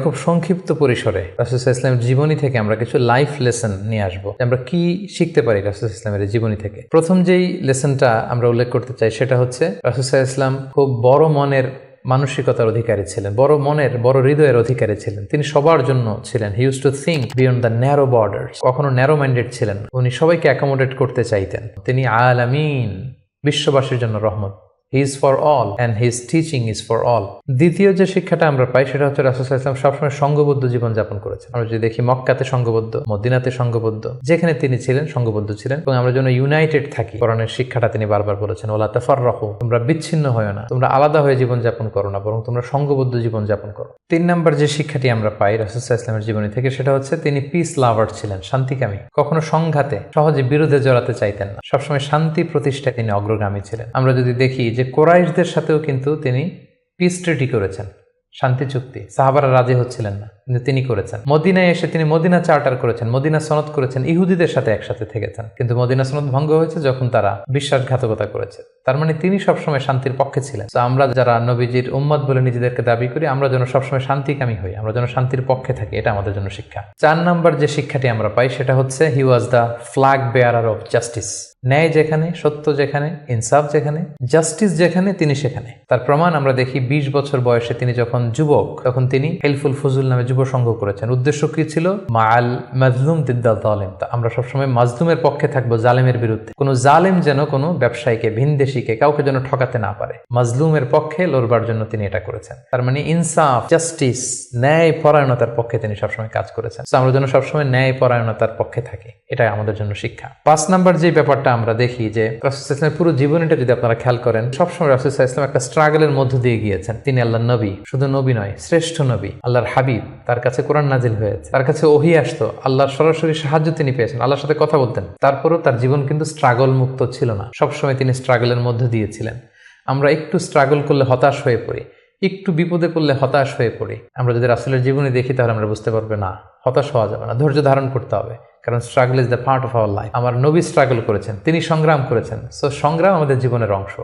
খুব সংক্ষিপ্ত পরিসরে রাসূল সাল্লাল্লাহু আলাইহি ওয়াসাল্লামের জীবনী থেকে আমরা কিছু লাইফ লেসন নিয়ে আসবো। আমরা কি শিখতে পারি রাসূল সাল্লাল্লাহু আলাইহি ওয়াসাল্লামের জীবনী থেকে। প্রথম যেই লেসনটা আমরা উল্লেখ করতে চাই সেটা হচ্ছে রাসূল সাল্লাল্লাহু আলাইহি ওয়াসাল্লাম খুব বড় মনের মানসিকতার অধিকারী ছিলেন, বড় মনের, বড় হৃদয়ের অধিকারী ছিলেন। তিনি সবার জন্য ছিলেন। He use to think beyond the narrow borders. কখনো ন্যারো মাইন্ডেড ছিলেন। উনি সবাইকে অ্যাকোমোডেট করতে চাইতেন। তিনি আলামিন, বিশ্ববাসীর জন্য রহমত। He is for all and his teaching is for all. দ্বিতীয় যে শিক্ষাটা আমরা পাই সেটা হচ্ছে রাসূল সাল্লাল্লাহু আলাইহি ওয়াসাল্লাম সবসময় সংঘবদ্ধ জীবনযাপন করেছেন। আমরা যদি দেখি মক্কাতে সংঘবদ্ধ, মদিনাতে সংঘবদ্ধ, যেখানে তিনি ছিলেন সংঘবদ্ধ ছিলেন এবং আমরা যেন ইউনাইটেড থাকি। কোরআনের শিক্ষাটা তিনি বারবার বলেছেন, ওয়ালা তাফাররাকু, তোমরা বিচ্ছিন্ন হয়ো না, তোমরা আলাদা হয়ে জীবনযাপন করো না, বরং তোমরা সংঘবদ্ধ জীবনযাপন করো। 3 নম্বর যে শিক্ষাটি আমরা পাই রাসূল সাল্লাল্লাহু আলাইহি ওয়াসাল্লামের জীবনী থেকে সেটা হচ্ছে তিনি পিস লাভার ছিলেন, শান্তিকামী। কখনো সংঘাতে সহজে বিরোধে জড়াতে চাইতেন না। সবসময় শান্তি প্রতিষ্ঠায় তিনি অগ্রগামী ছিলেন। আমরা যদি দেখি যে কুরাইশদের সাথেও কিন্তু তিনি পিস ট্রিটি করেছেন, শান্তি চুক্তি। সাহাবারা রাজি হচ্ছিলেন না, কিন্তু তিনি করেছেন। মদিনায় এসে তিনি মদিনা চার্টার করেছেন, মদিনা সনদ করেছেন, ইহুদিদের সাথে একসাথে থেকেছেন। কিন্তু মদিনা সনদ ভঙ্গ হয়েছে যখন তারা বিশ্বাসঘাতকতা করেছে। তার মানে তিনি সবসময় শান্তির পক্ষে ছিলেন। তো আমরা যারা নবীজির উম্মত বলে নিজেদেরকে দাবি করি, আমরা যেন সবসময় শান্তিকামী হই, আমরা যেন শান্তির পক্ষে থাকি, এটা আমাদের জন্য শিক্ষা। 4 নম্বর যে শিক্ষাটি আমরা পাই সেটা হচ্ছে he was the flag bearer of justice. ন্যায় যেখানে, সত্য যেখানে, ইনসাফ যেখানে, জাস্টিস যেখানে, তিনি সেখানে। তার প্রমাণ আমরা দেখি 20 বছর বয়সে তিনি যখন যুবক, তখন তিনি হেলফুল ফুজুল নামে যুব সংঘ করেছেন। উদ্দেশ্য কি ছিল? মাআল মাজলুম দিদ্দাল জালিম। আমরা সবসময় মাজলুমের পক্ষে থাকবো, জালেমের বিরুদ্ধে। কোনো জালেম যেন কোনো ব্যবসায়ীকে, ভিনদেশীকে, কাউকে যেন ঠকাতে না পারে। মাজলুমের পক্ষে লড়বার জন্য তিনি এটা করেছেন। তার মানে ইনসাফ, জাস্টিস, ন্যায় পরায়ণতার পক্ষে তিনি সবসময় কাজ করেছেন। আমরা যেন সবসময় ন্যায় পরায়ণতার পক্ষে থাকি, এটাই আমাদের জন্য শিক্ষা। 5 নম্বর যে ব্যাপারটা আমরা দেখি যে রাসূল সাল্লাল্লাহু আলাইহি ওয়াসাল্লামের পুরো জীবনীটা যদি আপনারা খেয়াল করেন, সবসময় রাসূল সাল্লাল্লাহু আলাইহি ওয়াসাল্লাম একটা স্ট্রাগলের মধ্য দিয়ে গিয়েছেন। তিনি আল্লাহর নবী, শুধু নবী নয়, শ্রেষ্ঠ নবী, আল্লাহর হাবিব। তার কাছে কোরআন নাজিল হয়েছে, তার কাছে ওহী আসতো, আল্লাহর সরাসরি সাহায্য তিনি পেয়েছেন, আল্লাহর সাথে কথা বলতেন। তারপরও তার জীবন কিন্তু স্ট্রাগল মুক্ত ছিল না। সবসময় তিনি স্ট্রাগলের মধ্য দিয়েছিলেন। আমরা একটু স্ট্রাগল করলে হতাশ হয়ে পড়ি, একটু বিপদে পড়লে হতাশ হয়ে পড়ি। আমরা যদি রাসূলের জীবনী দেখি তাহলে আমরা বুঝতে পারবো না, হতাশ হওয়া যাবে না, ধৈর্য ধারণ করতে হবে। কারণ struggle is the part of our life. আমার নবী স্ট্রাগল করেছেন, তিনি সংগ্রাম করেছেন। সো সংগ্রাম আমাদের জীবনের অংশ।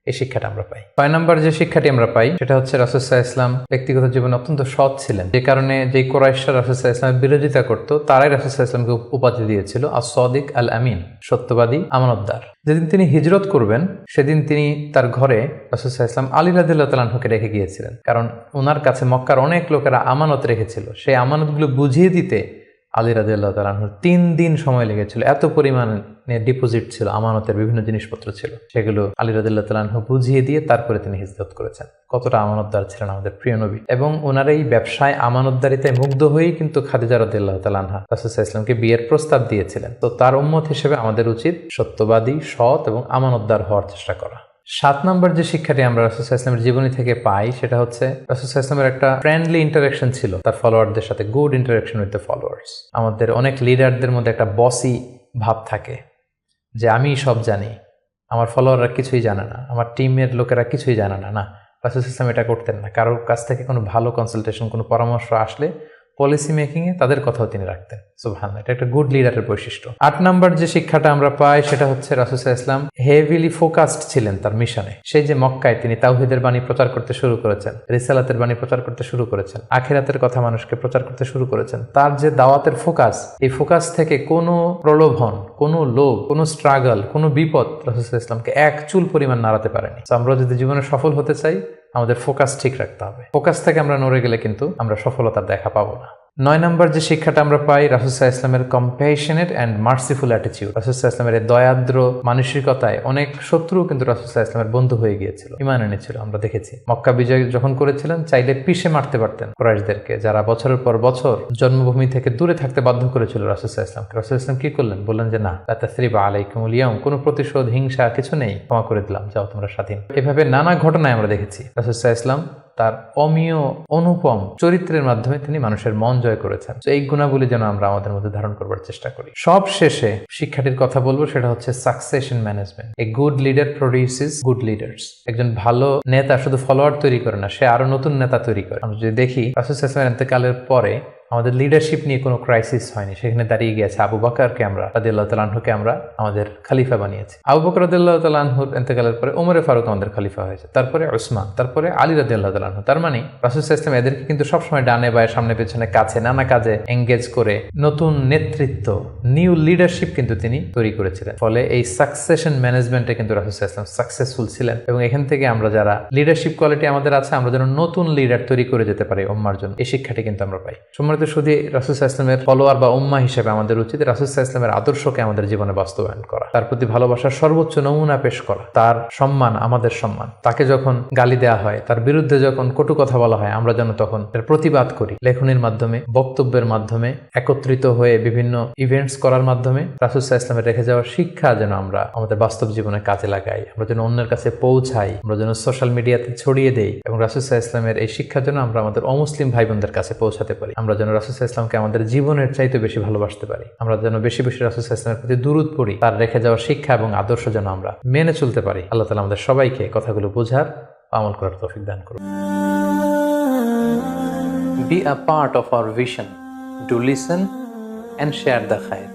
এই শিক্ষাটা আমরা পাই। 6 নম্বর যে শিক্ষাটি আমরা পাই সেটা হচ্ছে রাসূল সাল্লাল্লাহু আলাইহি ওয়াসাল্লাম ব্যক্তিগত জীবনে অত্যন্ত সৎ ছিলেন। যে কারণে যে কুরাইশরা রাসূল সাল্লাল্লাহু আলাইহি ওয়াসাল্লামের বিরোধিতা করত, তারাই রাসূল সাল্লাল্লাহু আলাইহি ওয়াসাল্লামকে উপাধি দিয়েছিল আস-সাদিক আল আমিন, সত্যবাদী, আমানতদার। যেদিন তিনি হিজরত করবেন সেদিন তিনি তার ঘরে রাসূল সাল্লাল্লাহু আলাইহি ওয়াসাল্লাম আলী রাদিয়াল্লাহু তাআলা আনহুকে রেখে গিয়েছিলেন। কারণ ওনার কাছে মক্কার অনেক লোকেরা আমানত রেখেছিল। সেই আমানতগুলো বুঝিয়ে দিতে আলী রাদিয়াল্লাহু তাআলা আনহুর 3 দিন সময় লেগেছিল। এত পরিমাণে ডিপোজিট ছিল, আমানতের বিভিন্ন জিনিসপত্র ছিল, সেগুলো আলী রাদিয়াল্লাহু তাআলা আনহু বুঝিয়ে দিয়ে তারপরে তিনি হিজরত করেছেন। কতটা আমানতদার ছিলেন আমাদের প্রিয় নবী। এবং ওনার এই ব্যবসায় আমানতদারিতায় মুগ্ধ হয়েই কিন্তু খাদিজা রাদিয়াল্লাহু তাআলা আনহা রাসূল সাল্লাল্লাহু আলাইহি ওয়াসাল্লামকে বিয়ের প্রস্তাব দিয়েছিলেন। তো তার উম্মত হিসেবে আমাদের উচিত সত্যবাদী, সৎ এবং আমানতদার হওয়ার চেষ্টা করা। 7 নম্বর যে শিক্ষাটি আমরা রাসূল সাল্লাল্লাহু আলাইহি ওয়াসাল্লামের জীবনী থেকে পাই সেটা হচ্ছে রাসূল সাল্লাল্লাহু আলাইহি ওয়াসাল্লামের একটা ফ্রেন্ডলি ইন্টারাকশন ছিল তার ফলোয়ারদের সাথে, good interaction with the followers. আমাদের অনেক লিডারদের মধ্যে একটা বসি ভাব থাকে যে আমি সব জানি, আমার ফলোয়াররা কিছুই জানে না, আমার টিমের লোকেরা কিছুই জানে না। না, রাসূল সাল্লাল্লাহু আলাইহি ওয়াসাল্লাম এটা করতেন না। কারোর কাছ থেকে কোনো ভালো কনসালটেশন, কোনো পরামর্শ আসলে পলিসি মেকিংয়ে তাদের কথাও তিনি রাখতেন। সুবহানাল্লাহ, এটা একটা গুড লিডারের বৈশিষ্ট্য। 8 নম্বর যে শিক্ষাটা আমরা পাই সেটা হচ্ছে রাসূল সাল্লাল্লাহু আলাইহি ওয়াসাল্লাম হেভিলি ফোকাসড ছিলেন তার মিশনে। সেই যে মক্কায় তিনি তাওহীদের বাণী প্রচার করতে শুরু করেছেন, রিসালাতের বাণী প্রচার করতে শুরু করেছেন, আখিরাতের কথা মানুষকে প্রচার করতে শুরু করেছেন। তার যে দাওয়াতের ফোকাস, এই ফোকাস থেকে কোনো প্রলোভন, কোনো লোভ, কোনো স্ট্রাগল, কোনো বিপদ রাসূল সাল্লাল্লাহু আলাইহি ওয়াসাল্লামকে এক চুল পরিমাণ নাড়াতে পারেনি। আমরা যদি জীবনে সফল হতে চাই আমাদের ফোকাস ঠিক রাখতে হবে। ফোকাস থেকে আমরা নড়ে গেলে কিন্তু আমরা সফলতার দেখা পাবো না। 9 নম্বর যে শিক্ষাটা আমরা পাই রাসূল সাল্লাল্লাহু আলাইহি ওয়াসাল্লামের কম্প্যাশনেট অ্যান্ড মার্সিফুল অ্যাটিটিউড। রাসূল সাল্লাল্লাহু আলাইহি ওয়াসাল্লামের দয়াদ্র মানসিকতায় অনেক শত্রু কিন্তু রাসূল সাল্লাল্লাহু আলাইহি ওয়াসাল্লামের বন্ধু হয়ে গিয়েছিল, ঈমান এনেছিল। আমরা দেখেছি মক্কা বিজয় যখন করেছিলেন চাইলে পিষে মারতে পারতেন কুরাইশদেরকে, যারা বছরের পর বছর জন্মভূমি থেকে দূরে থাকতে বাধ্য করেছিল রাসূল সাল্লাল্লাহু আলাইহি ওয়াসাল্লামকে। রাসূল সাল্লাল্লাহু আলাইহি ওয়াসাল্লাম কি করলেন? বললেন যে না, লা তাসরিবা আলাইকুমুল ইয়াউম, কোনো প্রতিশোধ, হিংসা কিছু নেই, ক্ষমা করে দিলাম, যাও তোমরা স্বাধীন। এভাবে নানা ঘটনায় আমরা দেখেছি রাসূল সাল্লাল্লাহু আলাইহি ওয়াসাল্লাম তার অমীয় অনুপম চরিত্রের মাধ্যমে তিনি মানুষের মন জয় করেছেন। এই গুণাবলী যেন আমরা আমাদের মধ্যে ধারণ করবার চেষ্টা করি। সব শেষে শিক্ষাটির কথা বলবো, সেটা হচ্ছে succession management. A good leader produces good leaders. একজন ভালো নেতা শুধু ফলোয়ার তৈরি করে না, সে আরো নতুন নেতা তৈরি করে। আমরা যদি দেখি রাসূল সাল্লাল্লাহু আলাইহি ওয়াসাল্লামের ইন্তেকালের পরে আমাদের লিডারশিপ নিয়ে কোনো ক্রাইসিস হয়নি, সেখানে দাঁড়িয়ে গিয়েছে আবু বকরকে আমরা রাদিয়াল্লাহু তাআলা আনহুকে আমরা আমাদের খলিফা বানিয়েছি। আবু বকর রাদিয়াল্লাহু তাআলা আনহুর ইন্তেকালের পরে ওমরে ফারুক আমাদের খলিফা হয়েছে, তারপরে উসমান, তারপরে আলী রাদিয়াল্লাহু তাআলা আনহু। তার মানে রাসূল সাল্লাল্লাহু আলাইহি ওয়াসাল্লাম এদেরকে কিন্তু সবসময় ডানে বায়ে সামনে পেছনে কাছে নানা কাজে এঙ্গেজ করে নতুন নেতৃত্ব, নিউ লিডারশিপ কিন্তু তিনি তৈরি করেছিলেন। ফলে এই সাকসেশন ম্যানেজমেন্টে কিন্তু রাসূল সাল্লাল্লাহু আলাইহি ওয়াসাল্লাম সাকসেসফুল ছিলেন, এবং এখান থেকে আমরা যারা লিডারশিপ কোয়ালিটি আমাদের আছে, আমরা যেন নতুন লিডার তৈরি করে যেতে পারি উম্মার জন্য, এই শিক্ষাটি কিন্তু আমরা পাই। সম্মানিত শুধু রাসূল সাল্লাল্লাহু আলাইহি ওয়াসাল্লামের ফলোয়ার বা উম্মাহ হিসেবে আমাদের উচিত রাসূল সাল্লাল্লাহু আলাইহি ওয়াসাল্লামের আদর্শকে আমাদের জীবনে বাস্তবায়ন করা, তার প্রতি ভালোবাসার সর্বোচ্চ নমুনা পেশ করা, তার সম্মান আমাদের সম্মান। তাকে যখন গালি দেওয়া হয়, তার বিরুদ্ধে যখন কটু কথা বলা হয়, আমরা যেন তখন এর প্রতিবাদ করি, লেখনীর মাধ্যমে, বক্তব্যের মাধ্যমে, একত্রিত হয়ে বিভিন্ন ইভেন্টস করার মাধ্যমে রাসূল সাল্লাল্লাহু আলাইহি ওয়াসাল্লামের রেখে যাওয়ার শিক্ষা যেন আমরা আমাদের বাস্তব জীবনে কাজে লাগাই, আমরা যেন অন্যের কাছে পৌঁছাই, আমরা যেন সোশ্যাল মিডিয়াতে ছড়িয়ে দেই, এবং রাসূল সাল্লাল্লাহু আলাইহি ওয়াসাল্লামের এই শিক্ষা যেন আমরা আমাদের অমুসলিম ভাই বোনদের কাছে পৌঁছাতে পারি। আমরা যেন রাসূল সাল্লাল্লাহু আলাইহি ওয়াসাল্লামকে আমাদের জীবনের চাইতে বেশি ভালোবাসতে পারি, আমরা যেন বেশি বেশি রাসূল সাল্লাল্লাহু আলাইহি ওয়াসাল্লামের প্রতি দুরূদ পড়ি, তার রেখে যাওয়ার শিক্ষা এবং আদর্শ যেন আমরা মেনে চলতে পারি। আল্লাহ তাআলা আমাদের সবাইকে কথাগুলো বোঝার, আমল করার তৌফিক দান করুন। Be a part of our vision. Do listen and share the khair.